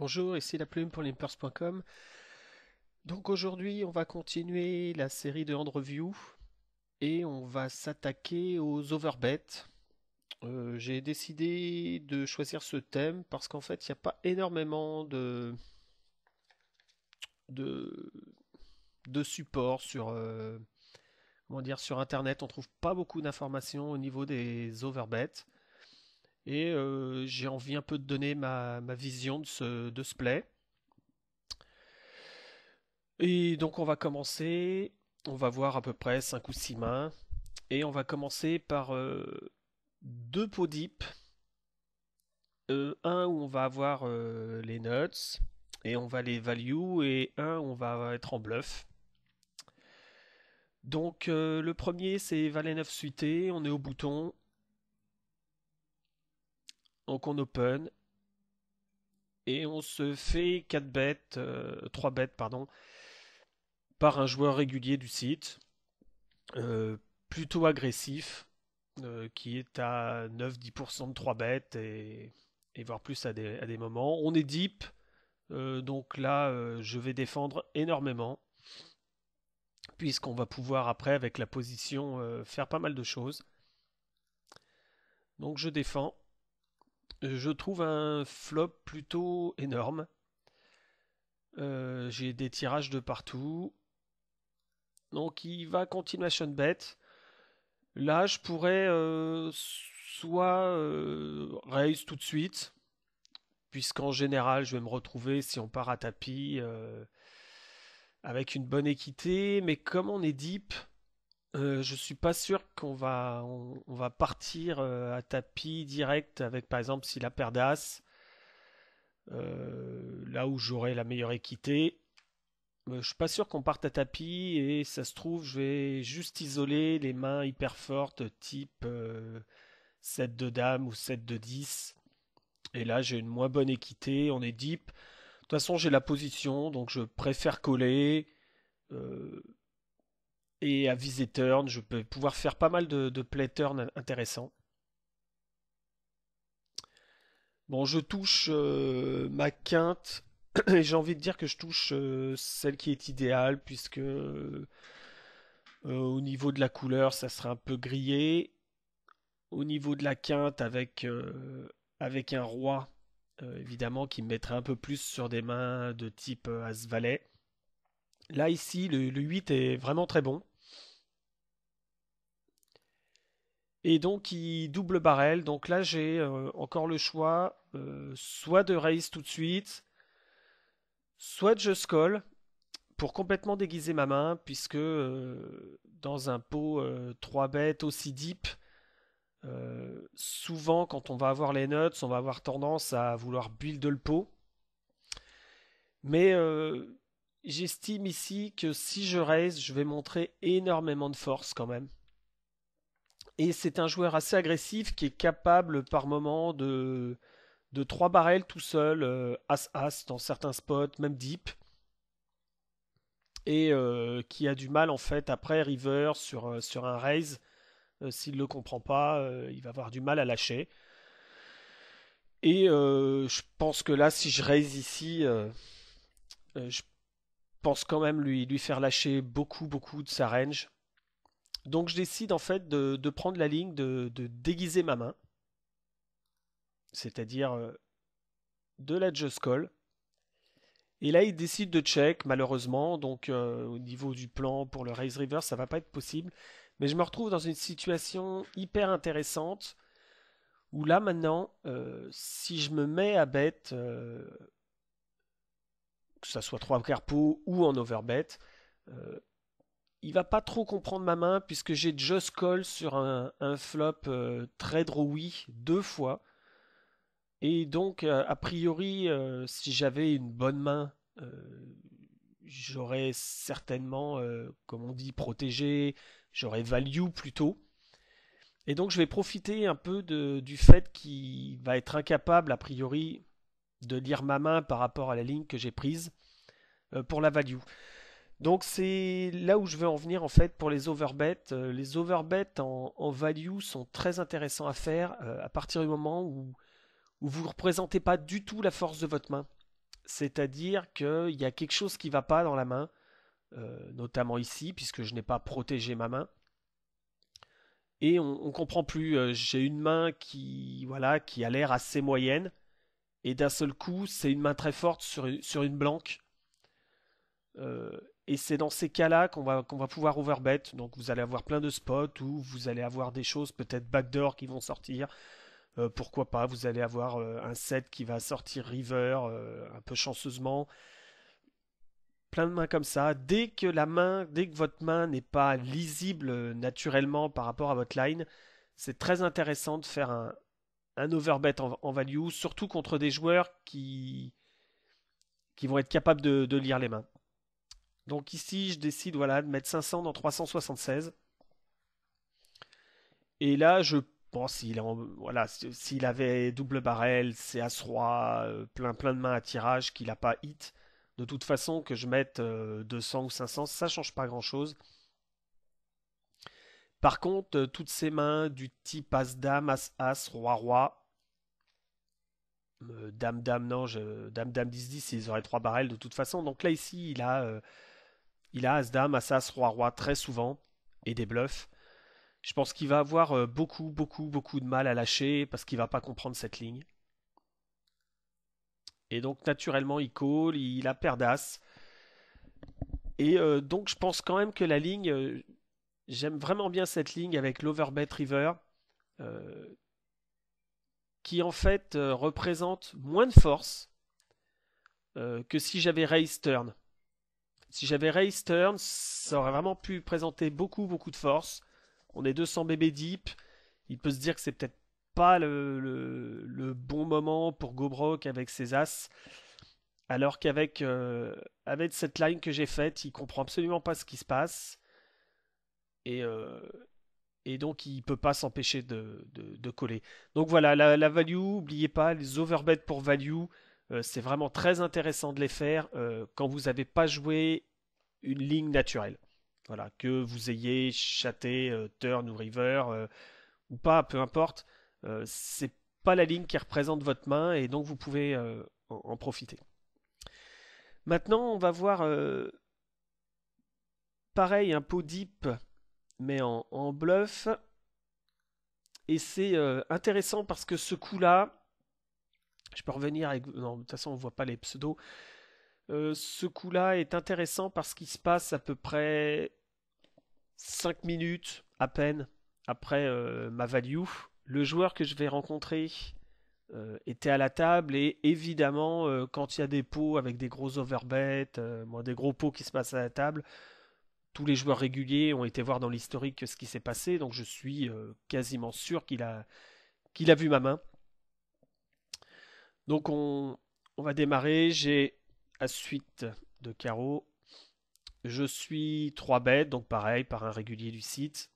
Bonjour, ici la plume pour limpers.com. Donc aujourd'hui, on va continuer la série de hand review et on va s'attaquer aux overbets. J'ai décidé de choisir ce thème parce qu'en fait, il n'y a pas énormément de, de support sur, comment dire, sur Internet. On trouve pas beaucoup d'informations au niveau des overbets. Et j'ai envie un peu de donner ma vision de ce play. Et donc on va commencer, on va voir à peu près 5 ou 6 mains, et on va commencer par deux pots deep, un où on va avoir les nuts, et on va les value, et un où on va être en bluff. Donc le premier c'est Valet 9 suité, on est au bouton, donc on open, et on se fait 4 bêtes, 3 bêtes pardon, par un joueur régulier du site, euh, plutôt agressif, qui est à 9-10% de 3 bêtes et voire plus à des moments. On est deep, donc là je vais défendre énormément, puisqu'on va pouvoir après avec la position faire pas mal de choses. Donc je défends. Je trouve un flop plutôt énorme. J'ai des tirages de partout. Donc il va continuation bet. Là je pourrais soit raise tout de suite, puisqu'en général, je vais me retrouver, si on part à tapis, avec une bonne équité. Mais comme on est deep, je suis pas sûr qu'on va partir à tapis direct avec, par exemple, si la paire d'as, là où j'aurai la meilleure équité. Je suis pas sûr qu'on parte à tapis et ça se trouve, je vais juste isoler les mains hyper fortes, type 7 de dame ou 7 de 10. Et là, j'ai une moins bonne équité, on est deep. De toute façon, j'ai la position, donc je préfère coller. euh, et à viser turn, je peux pouvoir faire pas mal de play turn intéressants. Bon, je touche ma quinte, et j'ai envie de dire que je touche celle qui est idéale, puisque au niveau de la couleur, ça serait un peu grillé. Au niveau de la quinte, avec un roi, évidemment, qui me mettrait un peu plus sur des mains de type As-Valet. Là, ici, le 8 est vraiment très bon. Et donc, il double barrel. Donc là, j'ai encore le choix, soit de raise tout de suite, soit de just call pour complètement déguiser ma main, puisque dans un pot 3 bêtes aussi deep, souvent quand on va avoir les nuts, on va avoir tendance à vouloir build le pot. Mais j'estime ici que si je raise, je vais montrer énormément de force quand même. Et c'est un joueur assez agressif qui est capable par moment de 3 barrels tout seul, As-As dans certains spots, même deep. Et qui a du mal en fait après river sur un raise. S'il ne le comprend pas, il va avoir du mal à lâcher. Et je pense que là, si je raise ici, je pense quand même lui faire lâcher beaucoup de sa range. Donc je décide en fait de prendre la ligne de déguiser ma main, c'est-à-dire de la just call. Et là, il décide de check, malheureusement. Donc, au niveau du plan pour le raise river, ça va pas être possible. Mais je me retrouve dans une situation hyper intéressante où là, maintenant, si je me mets à bet, que ça soit 3 quarts pot ou en overbet, euh, il va pas trop comprendre ma main puisque j'ai just call sur un flop très drawy 2 fois. Et donc, a priori, si j'avais une bonne main, j'aurais certainement, comme on dit, protégé, j'aurais value plutôt. Et donc, je vais profiter un peu du fait qu'il va être incapable, a priori, de lire ma main par rapport à la ligne que j'ai prise pour la value. Donc, c'est là où je veux en venir en fait pour les overbets. Les overbets en value sont très intéressants à faire à partir du moment où vous ne représentez pas du tout la force de votre main. c'est-à-dire qu'il y a quelque chose qui va pas dans la main, notamment ici, puisque je n'ai pas protégé ma main. Et on comprend plus. J'ai une main qui, voilà, qui a l'air assez moyenne, et d'un seul coup, c'est une main très forte sur une blanque. Euh, et c'est dans ces cas-là qu'on va pouvoir overbet. Donc vous allez avoir plein de spots où vous allez avoir des choses, peut-être backdoor qui vont sortir. Pourquoi pas, vous allez avoir un set qui va sortir river un peu chanceusement. Plein de mains comme ça. Dès que votre main n'est pas lisible naturellement par rapport à votre line, c'est très intéressant de faire un overbet en value, surtout contre des joueurs qui vont être capables de lire les mains. Donc ici, je décide voilà, de mettre 500 dans 376. Et là, je pense voilà, s'il avait double barrel, c'est As-Roi, plein de mains à tirage, qu'il n'a pas hit. De toute façon, que je mette 200 ou 500, ça change pas grand-chose. Par contre, toutes ces mains du type As-Dame, As-As, Roi-Roi, Dame-Dame, non, Dame-Dame 10-10, ils auraient 3 barrels de toute façon. Donc là, ici, il a As-Dame, As-As, Roi-Roi très souvent, et des bluffs. Je pense qu'il va avoir beaucoup de mal à lâcher parce qu'il va pas comprendre cette ligne. Et donc naturellement il call, il a paire d'as. Et donc je pense quand même que la ligne, j'aime vraiment bien cette ligne avec l'overbet river, euh, qui en fait représente moins de force que si j'avais raise turn. Si j'avais raise turn, ça aurait vraiment pu présenter beaucoup de force. On est 200 bébés deep. Il peut se dire que c'est peut-être pas le bon moment pour Gobrock avec ses as. Alors qu'avec avec cette line que j'ai faite, il comprend absolument pas ce qui se passe. Et, euh, et donc il peut pas s'empêcher de coller. Donc voilà, la value, n'oubliez pas, les overbets pour value, c'est vraiment très intéressant de les faire quand vous n'avez pas joué une ligne naturelle. Voilà, que vous ayez chaté, turn ou river, ou pas, peu importe. C'est pas la ligne qui représente votre main et donc vous pouvez en profiter. Maintenant, on va voir pareil un pot deep mais en bluff. Et c'est intéressant parce que ce coup-là, je peux revenir avec. Non, de toute façon, on voit pas les pseudos. Ce coup-là est intéressant parce qu'il se passe à peu près 5 minutes à peine après ma value. Le joueur que je vais rencontrer était à la table et évidemment, quand il y a des pots avec des gros overbets, des gros pots qui se passent à la table, tous les joueurs réguliers ont été voir dans l'historique ce qui s'est passé, donc je suis quasiment sûr qu'il a vu ma main. Donc on va démarrer. J'ai à suite de carreau. Je suis 3 bêtes, donc pareil, par un régulier du site.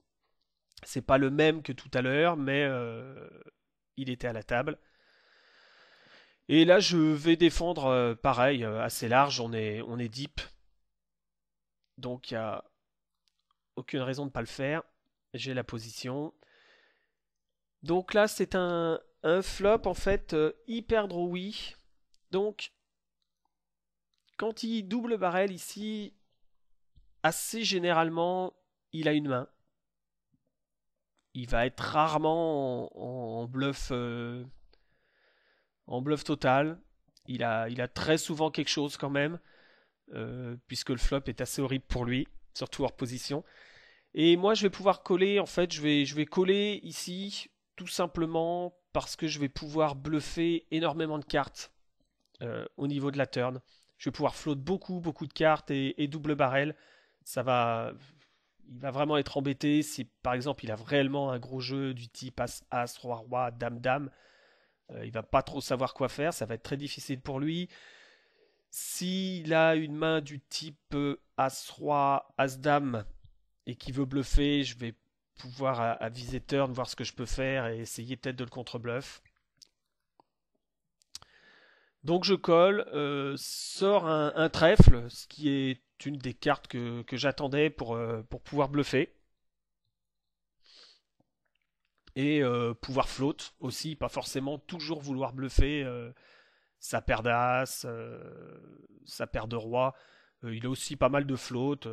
C'est pas le même que tout à l'heure, mais il était à la table. Et là, je vais défendre pareil, assez large. On est deep. Donc il n'y a aucune raison de ne pas le faire. J'ai la position. Donc là, c'est un flop en fait hyper drawy. Donc, quand il double barrel ici, assez généralement, il a une main. Il va être rarement en bluff total. Il a très souvent quelque chose quand même, puisque le flop est assez horrible pour lui, surtout hors position. Et moi, je vais pouvoir coller. En fait, je vais coller ici, tout simplement parce que je vais pouvoir bluffer énormément de cartes au niveau de la turn. Je vais pouvoir float beaucoup de cartes et double barrel. Ça va, il va vraiment être embêté si par exemple il a réellement un gros jeu du type As, As, Roi, Roi, Dame, Dame. Il va pas trop savoir quoi faire. Ça va être très difficile pour lui. S'il a une main du type As, Roi, As, Dame et qui veut bluffer, je vais pouvoir à viser turn voir ce que je peux faire et essayer peut-être de le contre-bluff. Donc je colle, sort un trèfle, ce qui est une des cartes que j'attendais pour pouvoir bluffer. Et pouvoir float aussi, pas forcément toujours vouloir bluffer. sa paire d'as, sa paire de roi. Il a aussi pas mal de flottes.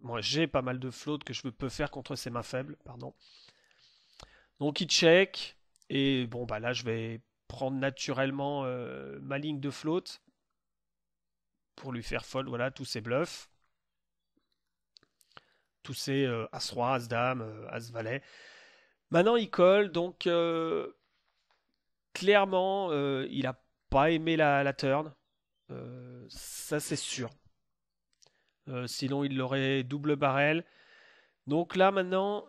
Moi, j'ai pas mal de flottes que je peux faire contre ses mains faibles, pardon. Donc il check. Et bon, bah là, je vais prendre naturellement ma ligne de flotte pour lui faire fold, voilà, tous ses bluffs. Tous ses As-Roi, As-Dame, As-Valet. Maintenant, il colle, donc clairement, il a pas aimé la turn. Ça, c'est sûr. Sinon, il l'aurait double barrel. Donc là, maintenant,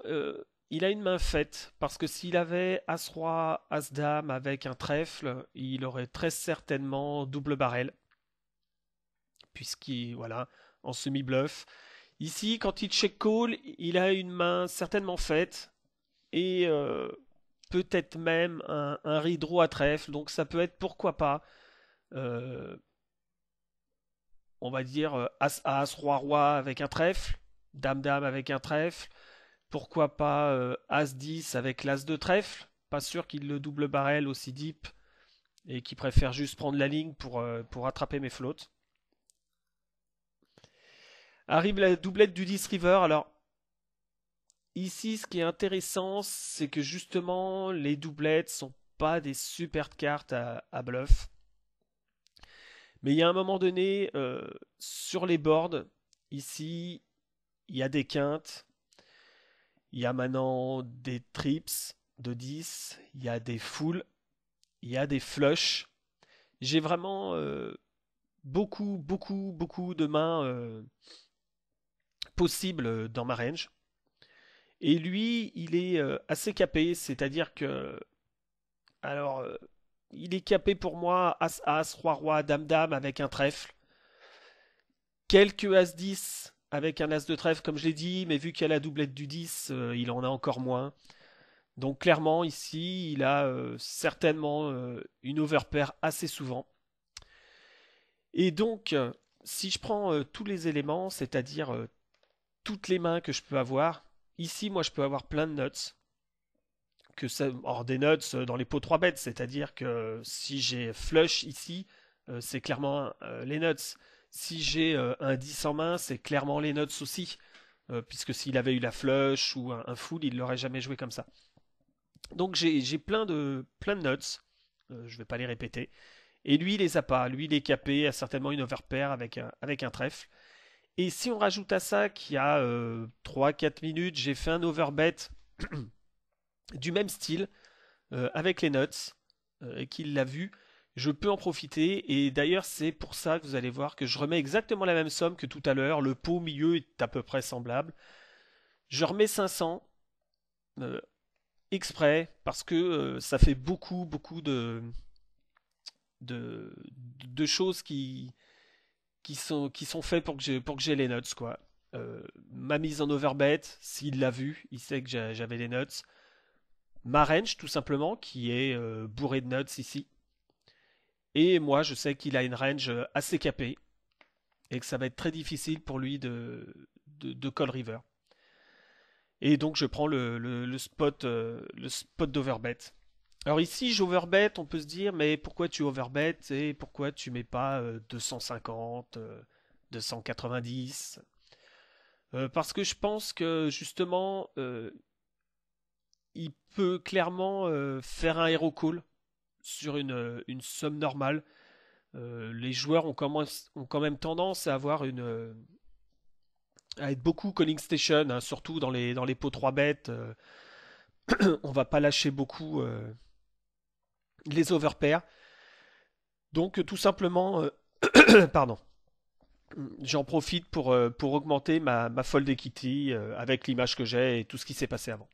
il a une main faite. Parce que s'il avait As-Roi, As-Dame avec un trèfle, il aurait très certainement double barrel. Puisqu'il, voilà, en semi-bluff. Ici, quand il check call, il a une main certainement faite. Et peut-être même un redraw à trèfle. Donc ça peut être, pourquoi pas, euh, on va dire As, Roi, Roi avec un trèfle, Dame, Dame avec un trèfle, pourquoi pas As 10 avec l'As de trèfle. Pas sûr qu'il le double barrel aussi deep et qu'il préfère juste prendre la ligne pour attraper mes flottes. Arrive la doublette du 10 river. Alors ici, ce qui est intéressant, c'est que justement les doublettes sont pas des super cartes à bluff. Mais il y a un moment donné, sur les boards, ici, il y a des quintes, il y a maintenant des trips de 10, il y a des fulls, il y a des flushs. J'ai vraiment beaucoup de mains possibles dans ma range. Et lui, il est assez capé, c'est-à-dire que... Alors, il est capé pour moi As, Roi, Roi, Dame, Dame avec un trèfle. Quelques As-10 avec un As de trèfle, comme je l'ai dit, mais vu qu'il y a la doublette du 10, il en a encore moins. Donc clairement, ici, il a certainement une overpair assez souvent. Et donc, si je prends tous les éléments, c'est-à-dire toutes les mains que je peux avoir, ici, moi, je peux avoir plein de nuts. Or, des nuts dans les pots 3 bêtes, c'est-à-dire que si j'ai flush ici, c'est clairement les nuts. Si j'ai un 10 en main, c'est clairement les nuts aussi. Puisque s'il avait eu la flush ou un full, il l'aurait jamais joué comme ça. Donc j'ai plein de nuts. Je vais pas les répéter. Et lui, il les a pas. Lui, il est capé, a certainement une overpair avec un trèfle. Et si on rajoute à ça qu'il y a 3-4 minutes, j'ai fait un overbet du même style, avec les nuts, et qu'il l'a vu, je peux en profiter. Et d'ailleurs, c'est pour ça que vous allez voir que je remets exactement la même somme que tout à l'heure. Le pot au milieu est à peu près semblable. Je remets 500 euh, exprès parce que ça fait beaucoup de, de choses qui sont faites pour que j'ai les nuts, quoi. Ma mise en overbet, s'il l'a vu, il sait que j'avais les nuts. Ma range, tout simplement, qui est bourrée de nuts ici. Et moi, je sais qu'il a une range assez capée et que ça va être très difficile pour lui de call river. Et donc, je prends le spot d'overbet. Alors ici, j'overbet, on peut se dire, mais pourquoi tu overbet et pourquoi tu mets pas 250, 290? Parce que je pense que justement, il peut clairement faire un hero call sur une somme normale. Les joueurs ont quand même tendance à avoir à être beaucoup calling station, hein, surtout dans les pots 3 bêtes. On va pas lâcher beaucoup les overpairs. Donc tout simplement, pardon, j'en profite pour augmenter ma fold equity avec l'image que j'ai et tout ce qui s'est passé avant.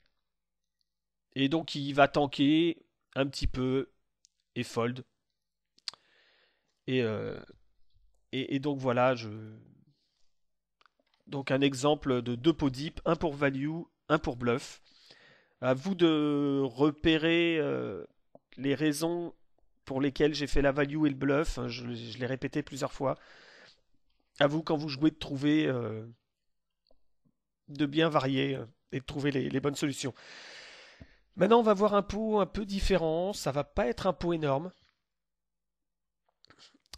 Et donc il va tanker un petit peu et fold. Et, euh, et donc voilà, donc un exemple de deux pots deep, un pour value, un pour bluff. À vous de repérer les raisons pour lesquelles j'ai fait la value et le bluff. Je l'ai répété plusieurs fois. À vous, quand vous jouez, de trouver, de bien varier et de trouver les bonnes solutions. Maintenant, on va voir un pot un peu différent. Ça va pas être un pot énorme.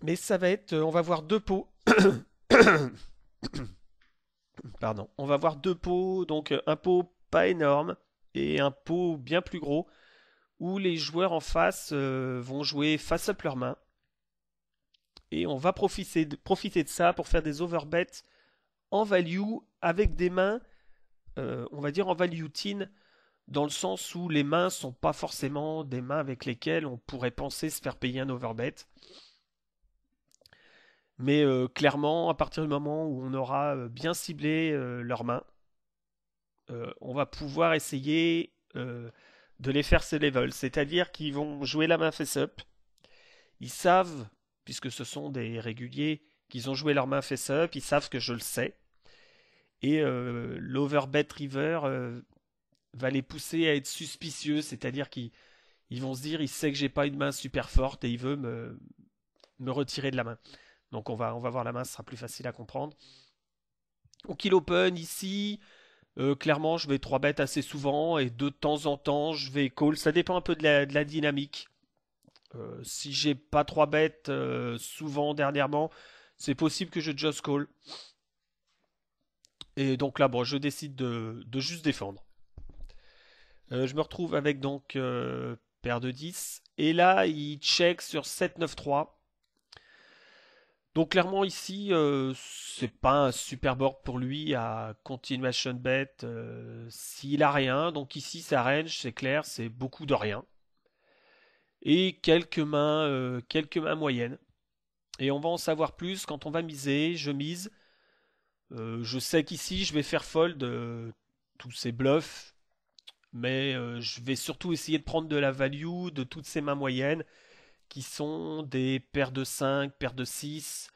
Mais ça va être, on va voir deux pots. Pardon. On va voir deux pots, donc un pot pas énorme et un pot bien plus gros, où les joueurs en face vont jouer face up leurs mains. Et on va profiter de ça pour faire des overbets en value avec des mains, on va dire en value teen, dans le sens où les mains sont pas forcément des mains avec lesquelles on pourrait penser se faire payer un overbet. Mais clairement, à partir du moment où on aura bien ciblé leurs mains, on va pouvoir essayer de les faire ces levels. C'est-à-dire qu'ils vont jouer la main face-up. Ils savent, puisque ce sont des réguliers, qu'ils ont joué leur main face-up. Ils savent que je le sais. Et l'overbet river va les pousser à être suspicieux. C'est-à-dire qu'ils vont se dire, il sait que j'ai pas une main super forte et il veut me retirer de la main. Donc on va voir la main, ce sera plus facile à comprendre. Au kill open ici, clairement je vais 3 bet assez souvent et de temps en temps je vais call. Ça dépend un peu de la dynamique. Si j'ai pas 3 bêtes souvent dernièrement, c'est possible que je just call. Et donc là, bon, je décide de juste défendre. Je me retrouve avec donc paire de 10. Et là, il check sur 7-9-3. Donc clairement ici, c'est pas un super board pour lui à continuation bet s'il a rien. Donc ici, sa range, c'est clair, c'est beaucoup de rien. Et quelques mains moyennes. Et on va en savoir plus quand on va miser. Je mise. Je sais qu'ici, je vais faire fold tous ces bluffs. Mais je vais surtout essayer de prendre de la value de toutes ces mains moyennes qui sont des paires de 5, paires de 6,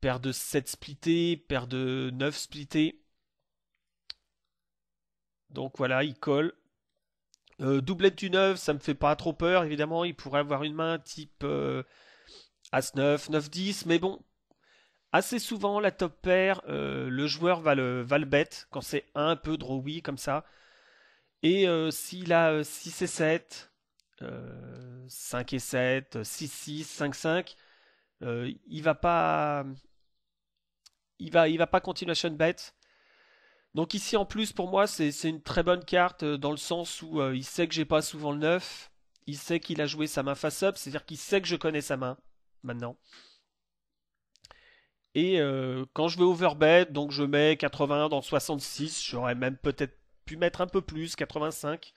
paire de 7 splittés, paire de 9 splittés. Donc voilà, il colle. Doublette du 9, ça me fait pas trop peur, évidemment. Il pourrait avoir une main type As-9, 9-10, mais bon, assez souvent, la top pair, le joueur va le bet quand c'est un peu drawy comme ça. Et s'il a 6 et 7, 5 et 7, 6-6, 5-5, il va pas. Il va pas continuation bet. Donc ici en plus pour moi c'est une très bonne carte dans le sens où il sait que j'ai pas souvent le 9, il sait qu'il a joué sa main face up, c'est-à-dire qu'il sait que je connais sa main maintenant. Et quand je vais overbet, donc je mets 80 dans 66, j'aurais même peut-être pu mettre un peu plus, 85.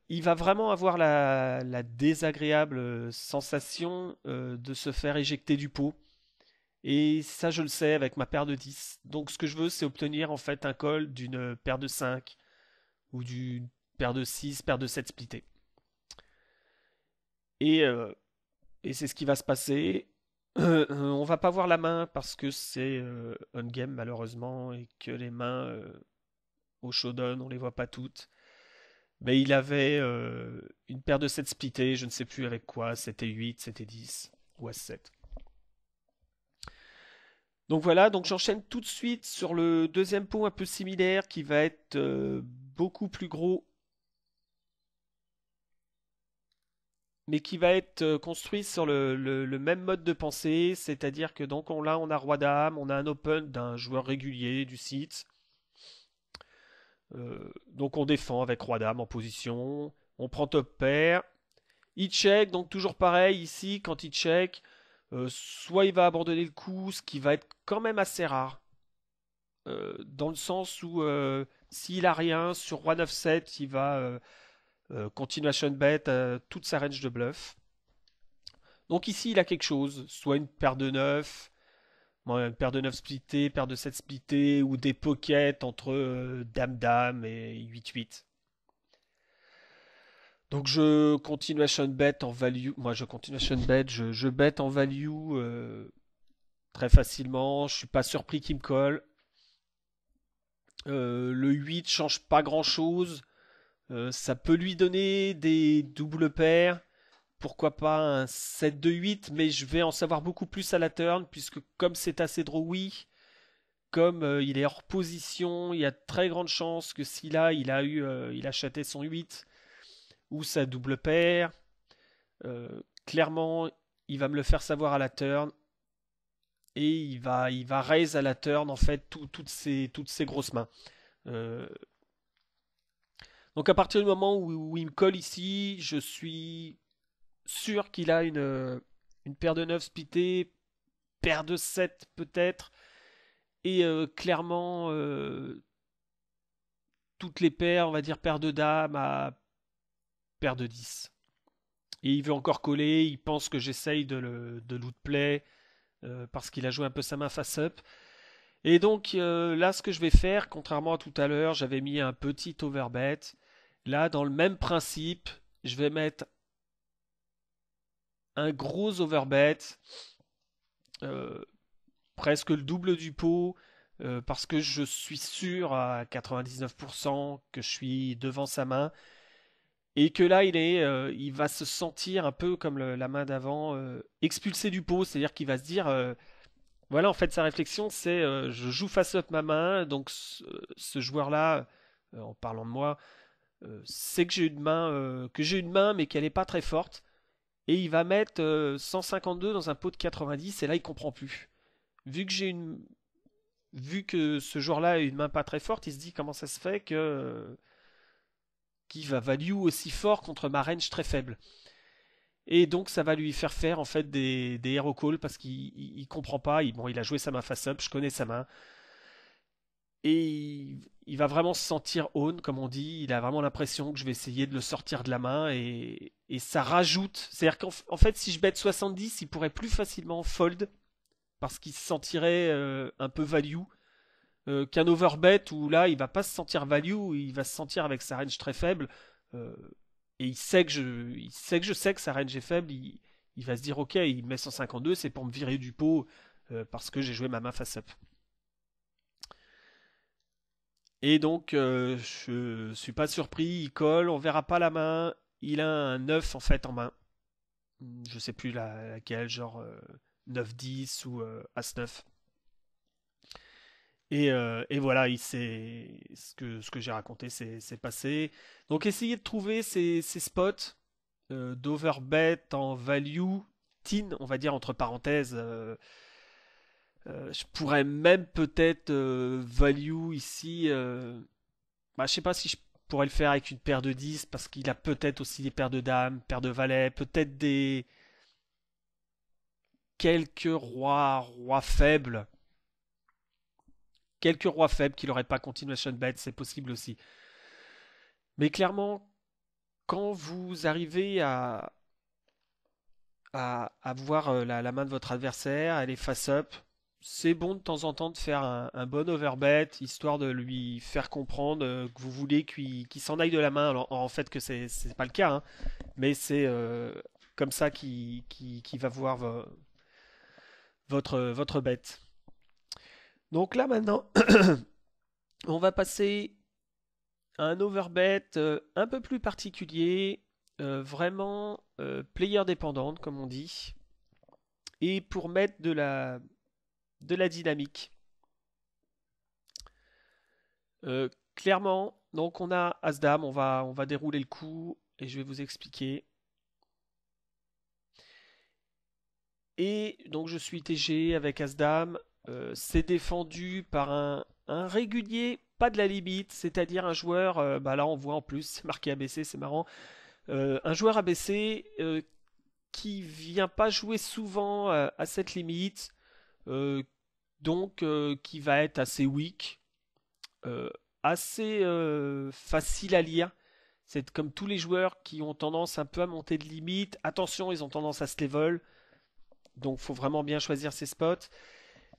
Il va vraiment avoir la désagréable sensation de se faire éjecter du pot. Et ça, je le sais avec ma paire de 10. Donc, ce que je veux, c'est obtenir en fait un call d'une paire de 5 ou d'une paire de 6, paire de 7 splittée. Et, euh, et c'est ce qui va se passer. On va pas voir la main parce que c'est on game malheureusement et que les mains au showdown, on les voit pas toutes. Mais il avait une paire de 7 splittées, je ne sais plus avec quoi, c'était 8, c'était 10 ou As-7. Donc voilà, donc j'enchaîne tout de suite sur le deuxième pot un peu similaire qui va être beaucoup plus gros, mais qui va être construit sur le même mode de pensée, c'est-à-dire que donc là on a roi dame, on a un open d'un joueur régulier du site. Donc on défend avec roi dame en position, on prend top pair, il check, donc toujours pareil ici quand il check, soit il va abandonner le coup, ce qui va être quand même assez rare. Dans le sens où s'il a rien sur roi 9-7, il va continuation bet toute sa range de bluff. Donc ici, il a quelque chose, soit une paire de 9, une paire de 9 splittée, paire de 7 splittée, ou des pockets entre dame-dame et 8-8. Donc je continuation bet en value. Moi, je continuation bet, je bet en value très facilement. Je suis pas surpris qu'il me colle. Le 8 change pas grand chose. Ça peut lui donner des doubles paires. Pourquoi pas un 7 de 8, mais je vais en savoir beaucoup plus à la turn, puisque comme c'est assez drawy, comme il est hors position, il y a de très grandes chances que si là il a chaté son 8 ou sa double paire. Clairement, il va me le faire savoir à la turn, et il va raise à la turn en fait toutes ces grosses mains. Euh, donc à partir du moment où il me colle ici, je suis sûr qu'il a une paire de 9 splittée, paire de 7 peut-être, et clairement toutes les paires, on va dire paire de dames à paire de 10. Et il veut encore coller, il pense que j'essaye de loot play parce qu'il a joué un peu sa main face-up. Et donc là, ce que je vais faire, contrairement à tout à l'heure, j'avais mis un petit overbet. Là, dans le même principe, je vais mettre un gros overbet, euh, presque le double du pot, parce que je suis sûr à 99% que je suis devant sa main. Et que là, il va se sentir un peu comme la main d'avant, expulsé du pot. C'est-à-dire qu'il va se dire, voilà, en fait, sa réflexion, c'est je joue face up ma main, donc ce joueur-là, en parlant de moi, sait que j'ai une main, mais qu'elle n'est pas très forte, et il va mettre 152 dans un pot de 90, et là, il comprend plus. Vu que j'ai une, vu que ce joueur-là a une main pas très forte, il se dit comment ça se fait que qu'il va value aussi fort contre ma range très faible. Et donc ça va lui faire en fait des hero calls parce qu'il comprend pas. Bon, il a joué sa main face up, je connais sa main. Et il va vraiment se sentir own, comme on dit. Il a vraiment l'impression que je vais essayer de le sortir de la main et ça rajoute. C'est-à-dire qu'en fait, si je bête 70, il pourrait plus facilement fold parce qu'il se sentirait un peu value qu'un overbet où là, il va pas se sentir value, il va se sentir avec sa range très faible. euh, et il sait que sa range est faible, il va se dire ok, il met 152, c'est pour me virer du pot parce que j'ai joué ma main face up. Et donc je suis pas surpris, il colle, on verra pas la main, il a un 9 en fait en main. Je sais plus laquelle, genre 9-10 ou As-9. Et voilà, ce que j'ai raconté, c'est passé. Donc essayez de trouver ces spots d'overbet en value, tin, on va dire entre parenthèses. Je pourrais même peut-être value ici. Je sais pas si je pourrais le faire avec une paire de 10 parce qu'il a peut-être aussi des paires de dames, paires de valets, peut-être des quelques rois faibles. Quelques rois faibles qu'il n'aurait pas continuation bet, c'est possible aussi. Mais clairement, quand vous arrivez à voir la main de votre adversaire, elle est face-up, c'est bon de temps en temps de faire un bon overbet, histoire de lui faire comprendre que vous voulez qu'il s'en aille de la main. Alors, en fait, que c'est pas le cas, hein, mais c'est comme ça qu'il va voir votre bet. Donc là maintenant, on va passer à un overbet un peu plus particulier, vraiment player dépendante, comme on dit, et pour mettre de la dynamique. Clairement, donc on a As-Dame, on va dérouler le coup et je vais vous expliquer. Et donc je suis TG avec As-Dame, c'est défendu par un régulier, pas de la limite, c'est-à-dire un joueur, là on voit en plus, c'est marqué ABC, c'est marrant, un joueur ABC qui vient pas jouer souvent à cette limite, euh, donc qui va être assez weak, euh, assez facile à lire. C'est comme tous les joueurs qui ont tendance un peu à monter de limite. Attention, ils ont tendance à se level, donc faut vraiment bien choisir ses spots.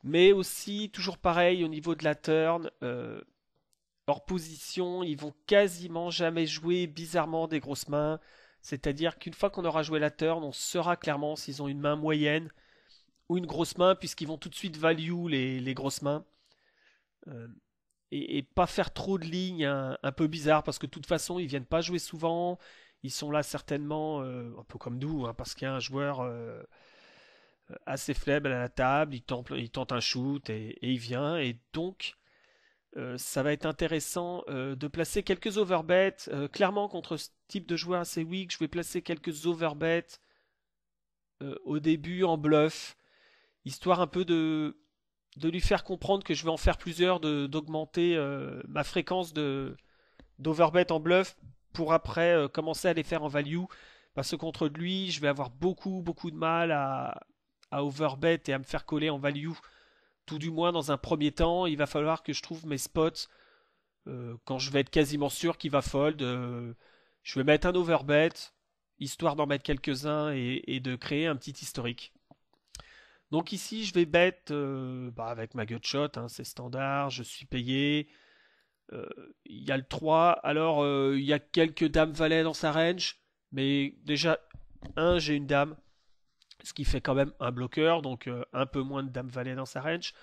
Mais aussi, toujours pareil, au niveau de la turn, hors position, ils vont quasiment jamais jouer bizarrement des grosses mains. C'est-à-dire qu'une fois qu'on aura joué la turn, on saura clairement s'ils ont une main moyenne ou une grosse main, puisqu'ils vont tout de suite value les grosses mains. Euh, et pas faire trop de lignes un peu bizarres, parce que de toute façon, ils viennent pas jouer souvent. Ils sont là certainement, un peu comme nous, hein, parce qu'il y a un joueur assez faible à la table, il tente un shoot et il vient. Et donc, ça va être intéressant de placer quelques overbets. Clairement, contre ce type de joueur assez weak, je vais placer quelques overbets au début en bluff, histoire un peu de lui faire comprendre que je vais en faire plusieurs, d'augmenter ma fréquence d'overbet en bluff pour après commencer à les faire en value. Parce que contre lui, je vais avoir beaucoup de mal à overbet et à me faire coller en value. Tout du moins dans un premier temps, il va falloir que je trouve mes spots quand je vais être quasiment sûr qu'il va fold. Je vais mettre un overbet, histoire d'en mettre quelques-uns et de créer un petit historique. Donc ici, je vais bet avec ma gutshot, hein, c'est standard, je suis payé. Euh, Il y a le 3, alors il y a quelques dames valets dans sa range, mais déjà, j'ai une dame, ce qui fait quand même un bloqueur, donc un peu moins de dames valets dans sa range.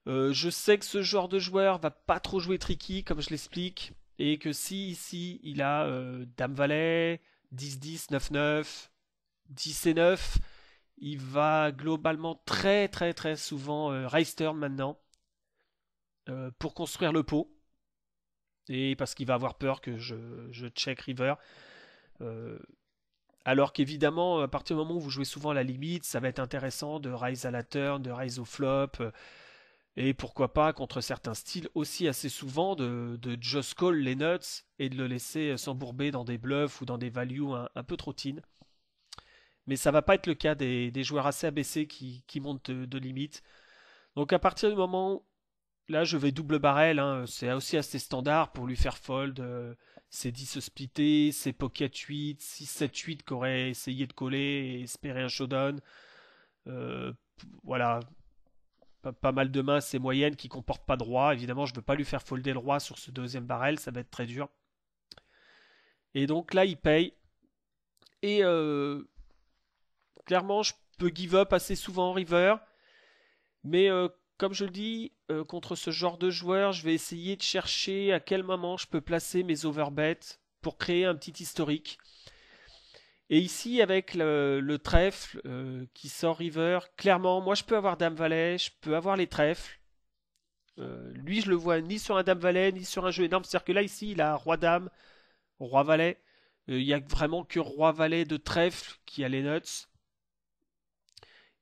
Je sais que ce genre de joueur va pas trop jouer tricky, comme je l'explique, et que si ici il a dame valet, 10-10, 9-9, 10 et 9, il va globalement très souvent raise turn maintenant pour construire le pot. Et parce qu'il va avoir peur que je check river. Euh, alors qu'évidemment, à partir du moment où vous jouez souvent à la limite, ça va être intéressant de raise à la turn, de raise au flop. Et pourquoi pas, contre certains styles, aussi assez souvent de just call les nuts et de le laisser s'embourber dans des bluffs ou dans des values un peu trop teen. Mais ça va pas être le cas des joueurs assez abaissés qui montent de limite. Donc à partir du moment là, je vais double barrel, hein, c'est aussi assez standard pour lui faire fold. C'est 10 splitté, c'est pocket 8, 6, 7, 8 qui aurait essayé de coller et espérer un showdown. Euh, voilà, pas mal de mains, c'est moyenne qui comportent pas de roi. Évidemment, je ne veux pas lui faire folder le roi sur ce deuxième barrel, ça va être très dur. Et donc là, il paye. Et clairement, je peux give up assez souvent en river. Mais comme je le dis, contre ce genre de joueur, je vais essayer de chercher à quel moment je peux placer mes overbets pour créer un petit historique. Et ici, avec le trèfle qui sort river, clairement, moi je peux avoir dame valet, je peux avoir les trèfles. Lui, je le vois ni sur un dame valet, ni sur un jeu énorme. C'est-à-dire que là, ici, il a roi dame, roi valet. Il n'y a vraiment que roi valet de trèfle qui a les nuts.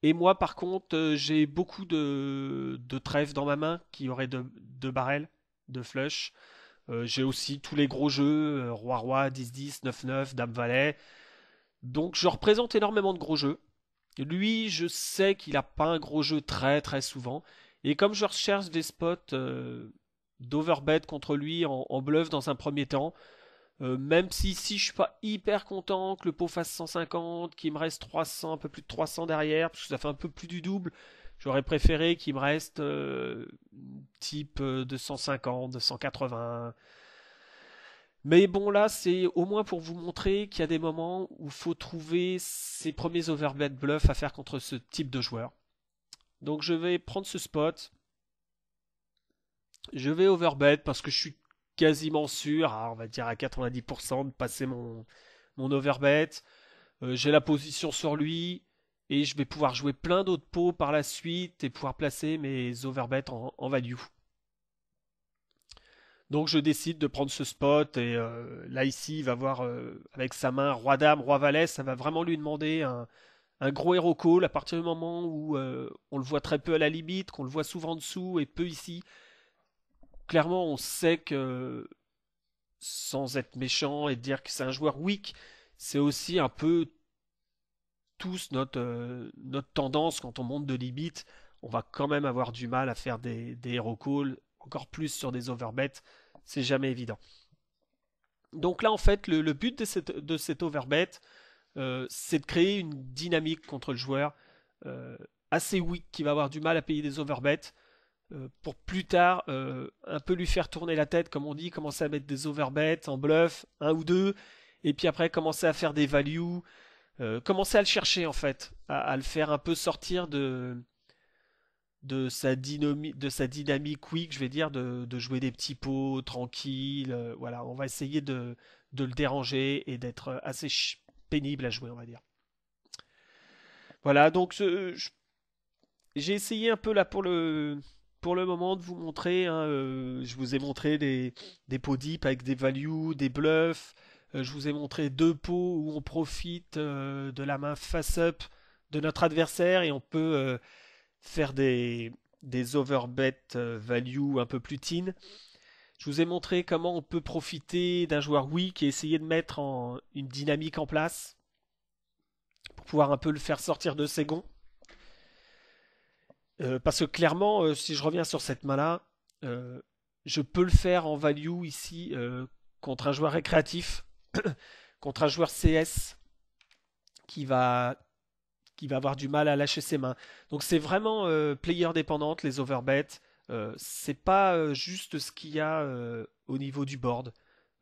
Et moi, par contre, j'ai beaucoup de trèfles dans ma main qui auraient de barrels, de flush. J'ai aussi tous les gros jeux, roi-roi, 10-10, 9-9, dame-valet. Donc je représente énormément de gros jeux. Lui, je sais qu'il n'a pas un gros jeu très souvent. Et comme je recherche des spots d'overbet contre lui en bluff dans un premier temps, même si je suis pas hyper content que le pot fasse 150, qu'il me reste 300, un peu plus de 300 derrière, parce que ça fait un peu plus du double, j'aurais préféré qu'il me reste type 250, 280. Mais bon, là, c'est au moins pour vous montrer qu'il y a des moments où il faut trouver ses premiers overbet bluff à faire contre ce type de joueur. Donc je vais prendre ce spot. Je vais overbet parce que je suis quasiment sûr, on va dire à 90%, de passer mon overbet. J'ai la position sur lui et je vais pouvoir jouer plein d'autres pots par la suite et pouvoir placer mes overbets en value. Donc je décide de prendre ce spot et là ici il va voir avec sa main roi dame, roi valet, ça va vraiment lui demander un gros hero call à partir du moment où on le voit très peu à la limite, qu'on le voit souvent en dessous et peu ici. Clairement on sait que sans être méchant et dire que c'est un joueur weak, c'est aussi un peu tous notre tendance quand on monte de limite. On va quand même avoir du mal à faire des hero calls, encore plus sur des overbets. C'est jamais évident. Donc là, en fait, le but de cet overbet, c'est de créer une dynamique contre le joueur assez weak qui va avoir du mal à payer des overbets pour plus tard un peu lui faire tourner la tête, comme on dit, commencer à mettre des overbets en bluff, un ou deux, et puis après commencer à faire des values, commencer à le chercher en fait, à le faire un peu sortir de sa dynamique quick, je vais dire, de jouer des petits pots tranquilles. Voilà, on va essayer de le déranger et d'être assez pénible à jouer, on va dire. Voilà, donc j'ai essayé un peu là pour le moment de vous montrer. Hein, je vous ai montré des pots deep avec des values, des bluffs. Je vous ai montré deux pots où on profite de la main face up de notre adversaire et on peut faire des overbet value un peu plus teen. Je vous ai montré comment on peut profiter d'un joueur weak et essayer de mettre une dynamique en place pour pouvoir un peu le faire sortir de ses gonds. Parce que clairement, si je reviens sur cette main-là, euh, je peux le faire en value ici contre un joueur récréatif, contre un joueur CS qui va, qui va avoir du mal à lâcher ses mains. Donc c'est vraiment player dépendante, les overbets. C'est pas juste ce qu'il y a au niveau du board.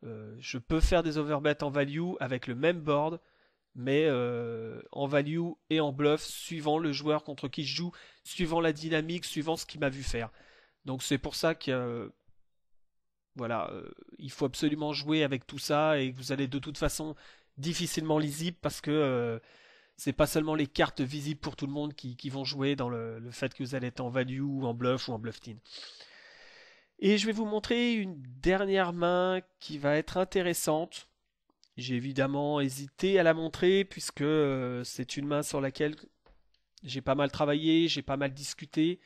Je peux faire des overbets en value avec le même board, mais en value et en bluff, suivant le joueur contre qui je joue, suivant la dynamique, suivant ce qu'il m'a vu faire. Donc c'est pour ça que voilà, il faut absolument jouer avec tout ça et que vous allez de toute façon difficilement lisible parce que c'est pas seulement les cartes visibles pour tout le monde qui vont jouer dans le fait que vous allez être en value ou en bluff ou en bluff teen. Et je vais vous montrer une dernière main qui va être intéressante. J'ai évidemment hésité à la montrer puisque c'est une main sur laquelle j'ai pas mal travaillé, j'ai pas mal discuté,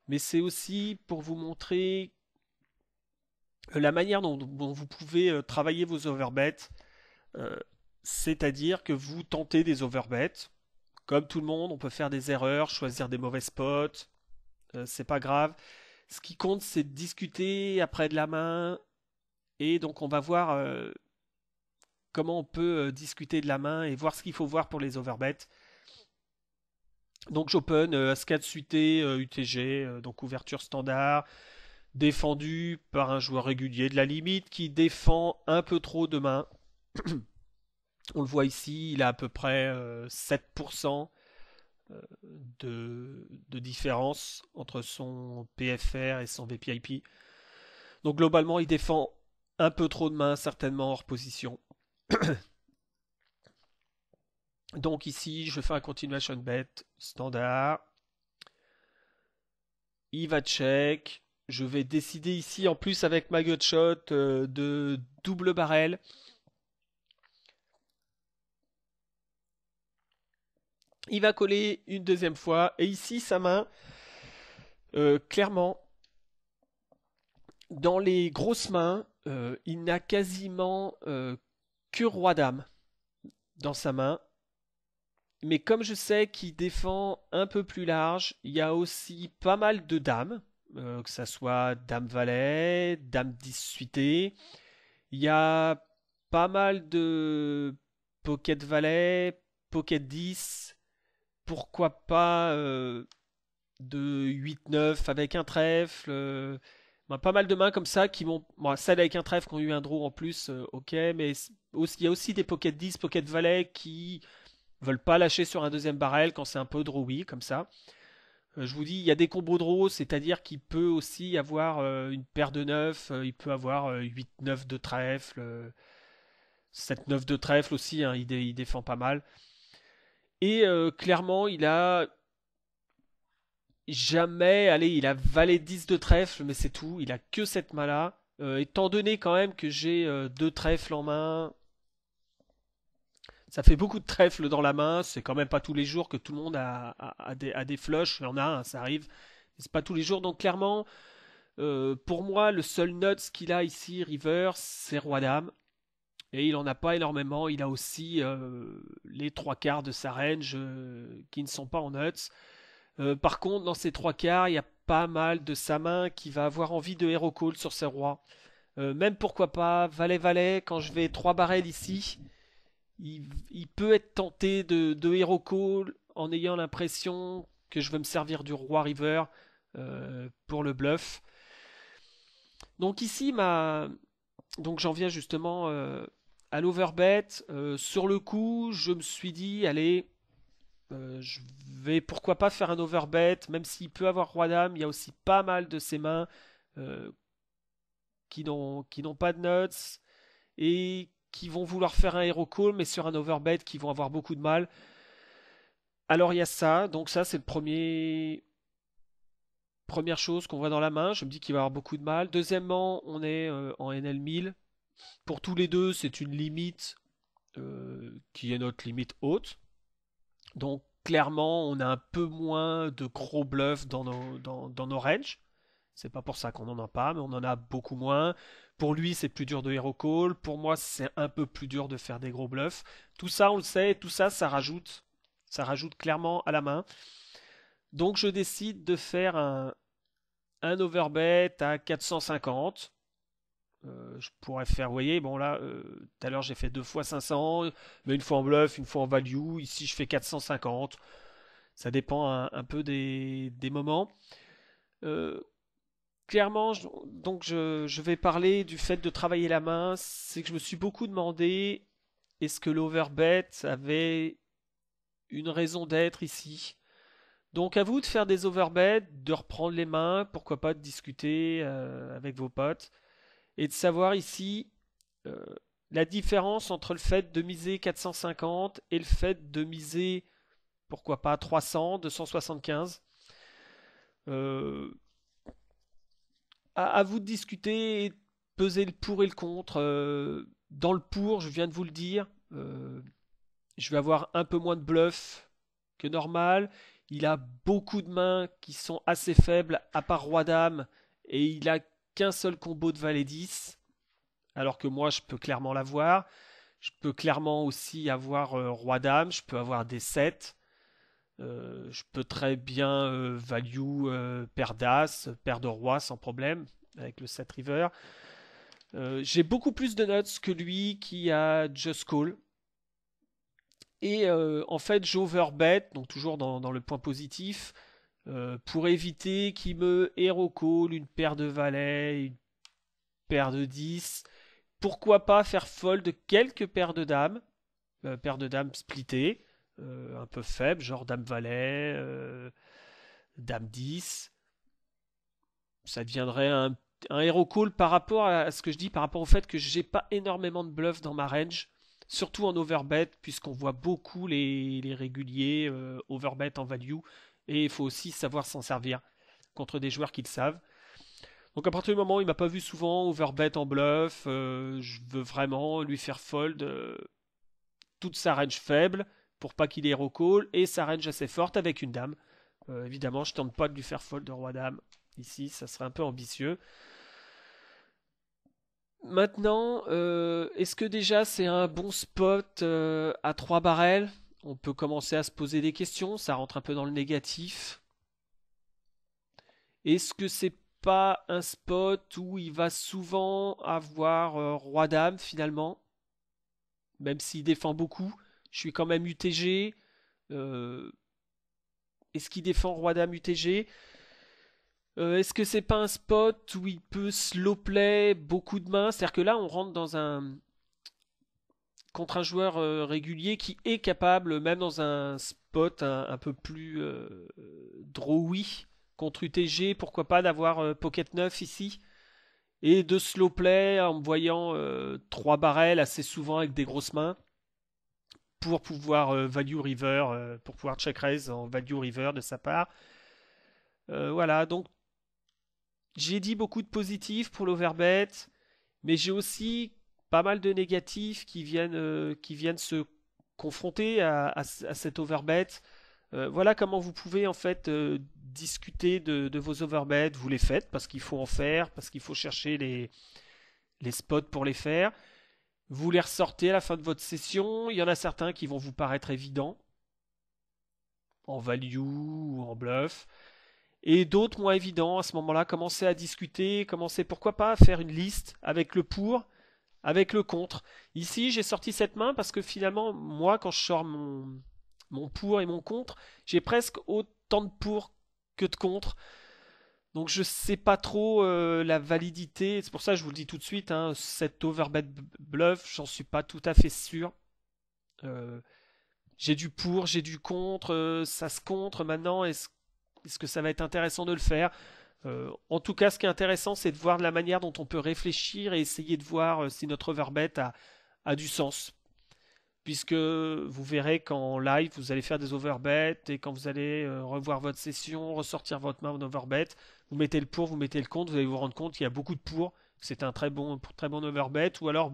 mais c'est aussi pour vous montrer la manière dont vous pouvez travailler vos overbets, euh, c'est-à-dire que vous tentez des overbets. Comme tout le monde, on peut faire des erreurs, choisir des mauvais spots, c'est pas grave. Ce qui compte, c'est de discuter après de la main, et donc on va voir comment on peut discuter de la main et voir ce qu'il faut voir pour les overbets. Donc j'open As-4 suité UTG, donc ouverture standard, défendu par un joueur régulier de la limite qui défend un peu trop de mains. On le voit ici, il a à peu près 7% de différence entre son PFR et son VPIP. Donc globalement, il défend un peu trop de mains, certainement hors position. Donc ici, je fais un continuation bet standard. Il va check. Je vais décider ici, en plus avec ma gutshot, de double barrel. Il va coller une deuxième fois. Et ici, sa main, clairement, dans les grosses mains, il n'a quasiment que roi-dame dans sa main. Mais comme je sais qu'il défend un peu plus large, il y a aussi pas mal de dames, que ça soit dame-valet, dame-10 suité. Il y a pas mal de pocket-valet, pocket-10. Pourquoi pas de 8-9 avec un trèfle. Ben, pas mal de mains comme ça qui m'ont. Bon, celles avec un trèfle qui ont eu un draw en plus, ok, mais il y a aussi des pocket 10, pocket valet qui veulent pas lâcher sur un deuxième barrel quand c'est un peu drawy comme ça. Je vous dis, il y a des combos draw, c'est-à-dire qu'il peut aussi y avoir une paire de 9, il peut avoir 8-9 de trèfle, 7-9 de trèfle aussi, hein, il défend pas mal. Et clairement, il a jamais, allez, il a valet 10 de trèfle, mais c'est tout. Il a que cette main-là. Étant donné quand même que j'ai deux trèfles en main, ça fait beaucoup de trèfles dans la main. C'est quand même pas tous les jours que tout le monde a des flushs. Il y en a un, ça arrive. Mais c'est pas tous les jours. Donc clairement, pour moi, le seul nuts qu'il a ici, River, c'est Roi-Dame. Et il en a pas énormément. Il a aussi les trois quarts de sa range qui ne sont pas en nuts. Par contre, dans ces trois quarts, il y a pas mal de sa main qui va avoir envie de hero call sur ses rois. Même pourquoi pas, valet-valet, quand je vais 3 barrels ici, il peut être tenté de hero call en ayant l'impression que je veux me servir du roi river pour le bluff. Donc ici, donc j'en viens justement à l'overbet. Sur le coup, je me suis dit, allez, je vais pourquoi pas faire un overbet, même s'il peut avoir roi-dame, il y a aussi pas mal de ses mains euh, qui n'ont pas de nuts et qui vont vouloir faire un hero call, mais sur un overbet qui vont avoir beaucoup de mal. Alors il y a ça, donc ça c'est le première chose qu'on voit dans la main. Je me dis qu'il va avoir beaucoup de mal. Deuxièmement, on est en NL 1000. Pour tous les deux, c'est une limite qui est notre limite haute. Donc clairement, on a un peu moins de gros bluffs dans nos ranges. C'est pas pour ça qu'on n'en a pas, mais on en a beaucoup moins. Pour lui, c'est plus dur de hero call. Pour moi, c'est un peu plus dur de faire des gros bluffs. Tout ça, on le sait, tout ça, ça rajoute clairement à la main. Donc, je décide de faire un overbet à 450. Je pourrais faire, vous voyez, bon là, tout à l'heure j'ai fait 2 fois 500, mais une fois en bluff, une fois en value. Ici, je fais 450. Ça dépend un peu des moments. Euh, Clairement, je vais parler du fait de travailler la main. C'est que je me suis beaucoup demandé, est-ce que l'overbet avait une raison d'être ici? Donc à vous de faire des overbets, de reprendre les mains, pourquoi pas de discuter avec vos potes, et de savoir ici euh, la différence entre le fait de miser 450 et le fait de miser, pourquoi pas, 300, 275. Euh, à vous de discuter et de peser le pour et le contre. Dans le pour, je viens de vous le dire, je vais avoir un peu moins de bluff que normal. Il a beaucoup de mains qui sont assez faibles, à part Roi-Dame, et il a qu'un seul combo de Valet 10, alors que moi, je peux clairement l'avoir. Je peux clairement aussi avoir Roi-Dame, je peux avoir des 7. Je peux très bien value paire d'As, paire de Roi sans problème, avec le 7 River. J'ai beaucoup plus de nuts que lui qui a Just Call. Et en fait, j'overbet, donc toujours dans le point positif, pour éviter qu'il me hero call une paire de valets, une paire de 10. Pourquoi pas faire fold quelques paires de dames splittées, un peu faibles, genre dame valet, dame 10. Ça deviendrait un hero call par rapport à ce que je dis, par rapport au fait que j'ai pas énormément de bluff dans ma range, surtout en overbet, puisqu'on voit beaucoup les réguliers overbet en value, et il faut aussi savoir s'en servir contre des joueurs qui le savent. Donc à partir du moment où il m'a pas vu souvent overbet en bluff, je veux vraiment lui faire fold toute sa range faible pour pas qu'il ait hero call et sa range assez forte avec une dame. Évidemment, je tente pas de lui faire fold de roi dame ici, ça serait un peu ambitieux. Maintenant, est-ce que déjà c'est un bon spot à 3 barrels? On peut commencer à se poser des questions, ça rentre un peu dans le négatif. Est-ce que c'est pas un spot où il va souvent avoir roi-dame finalement? Même s'il défend beaucoup, je suis quand même UTG. Euh, Est-ce qu'il défend roi-dame UTG? Est-ce que c'est pas un spot où il peut slow play beaucoup de mains? C'est-à-dire que là, on rentre dans un contre un joueur régulier qui est capable, même dans un spot un peu plus drawy contre UTG, pourquoi pas d'avoir Pocket 9 ici et de slow play en me voyant 3 barrels assez souvent avec des grosses mains pour pouvoir value river, pour pouvoir check raise en value river de sa part. Voilà, donc j'ai dit beaucoup de positifs pour l'overbet, mais j'ai aussi pas mal de négatifs qui viennent se confronter à cet overbet. Voilà comment vous pouvez en fait discuter de vos overbets. Vous les faites parce qu'il faut en faire, parce qu'il faut chercher les spots pour les faire. Vous les ressortez à la fin de votre session. Il y en a certains qui vont vous paraître évidents, en value ou en bluff. Et d'autres moins évidents. À ce moment-là, commencez à discuter, commencez pourquoi pas à faire une liste avec le pour, avec le contre. Ici, j'ai sorti cette main parce que finalement, moi, quand je sors mon pour et mon contre, j'ai presque autant de pour que de contre. Donc je sais pas trop la validité. C'est pour ça que je vous le dis tout de suite, hein, cet overbet bluff, j'en suis pas tout à fait sûr. Euh, j'ai du pour, j'ai du contre, ça se contre maintenant. Est-ce que ça va être intéressant de le faire? En tout cas, ce qui est intéressant, c'est de voir la manière dont on peut réfléchir et essayer de voir si notre overbet a du sens. Puisque vous verrez qu'en live, vous allez faire des overbets et quand vous allez revoir votre session, ressortir votre main en overbet, vous mettez le pour, vous mettez le contre, vous allez vous rendre compte qu'il y a beaucoup de pour, que c'est un très bon overbet, ou alors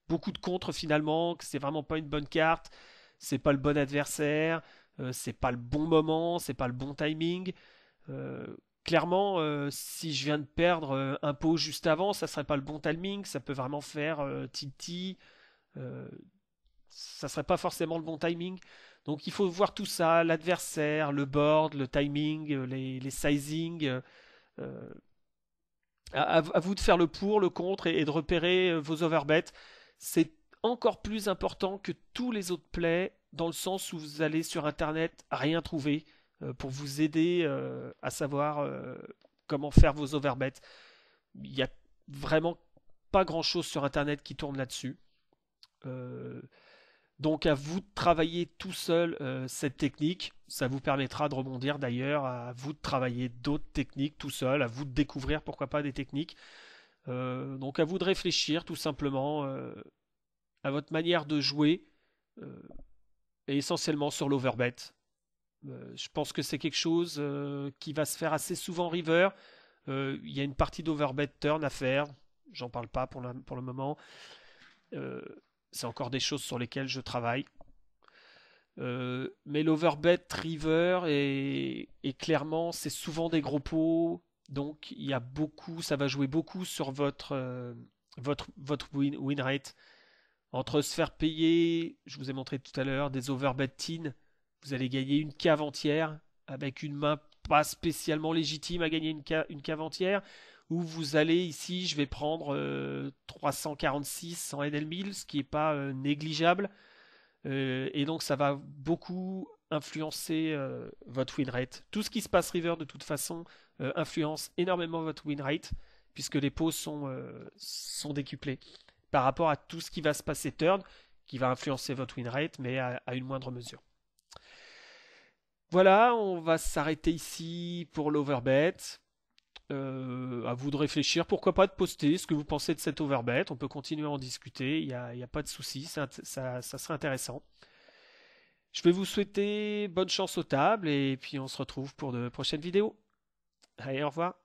beaucoup de contre finalement, que c'est vraiment pas une bonne carte, c'est pas le bon adversaire, c'est pas le bon moment, c'est pas le bon timing. Euh, Clairement, si je viens de perdre un pot juste avant, ça serait pas le bon timing, ça peut vraiment faire tilty, euh, ça serait pas forcément le bon timing. Donc il faut voir tout ça, l'adversaire, le board, le timing, les sizing. Euh, à vous de faire le pour, le contre et de repérer vos overbets. C'est encore plus important que tous les autres plays dans le sens où vous allez sur internet rien trouver pour vous aider à savoir comment faire vos overbets. Il n'y a vraiment pas grand chose sur internet qui tourne là-dessus. Euh, donc à vous de travailler tout seul cette technique. Ça vous permettra de rebondir d'ailleurs, à vous de travailler d'autres techniques tout seul, à vous de découvrir pourquoi pas des techniques. Donc à vous de réfléchir tout simplement à votre manière de jouer euh, et essentiellement sur l'overbet. Je pense que c'est quelque chose qui va se faire assez souvent en river. Il y a une partie d'overbet turn à faire. J'en parle pas pour le moment. Euh, c'est encore des choses sur lesquelles je travaille. Mais l'overbet river est clairement, c'est souvent des gros pots. Donc il y a beaucoup, ça va jouer beaucoup sur votre win rate. Entre se faire payer, je vous ai montré tout à l'heure, des overbet teens, vous allez gagner une cave entière avec une main pas spécialement légitime à gagner une cave entière. Ou vous allez ici, je vais prendre 346 en NL1000, ce qui n'est pas négligeable. Et donc ça va beaucoup influencer votre win rate. Tout ce qui se passe river de toute façon influence énormément votre win rate puisque les pots sont décuplés par rapport à tout ce qui va se passer turn qui va influencer votre win rate mais à une moindre mesure. Voilà, on va s'arrêter ici pour l'overbet. À vous de réfléchir, pourquoi pas de poster ce que vous pensez de cet overbet. On peut continuer à en discuter, il y a pas de souci, ça serait intéressant. Je vais vous souhaiter bonne chance aux tables et puis on se retrouve pour de prochaines vidéos. Allez, au revoir.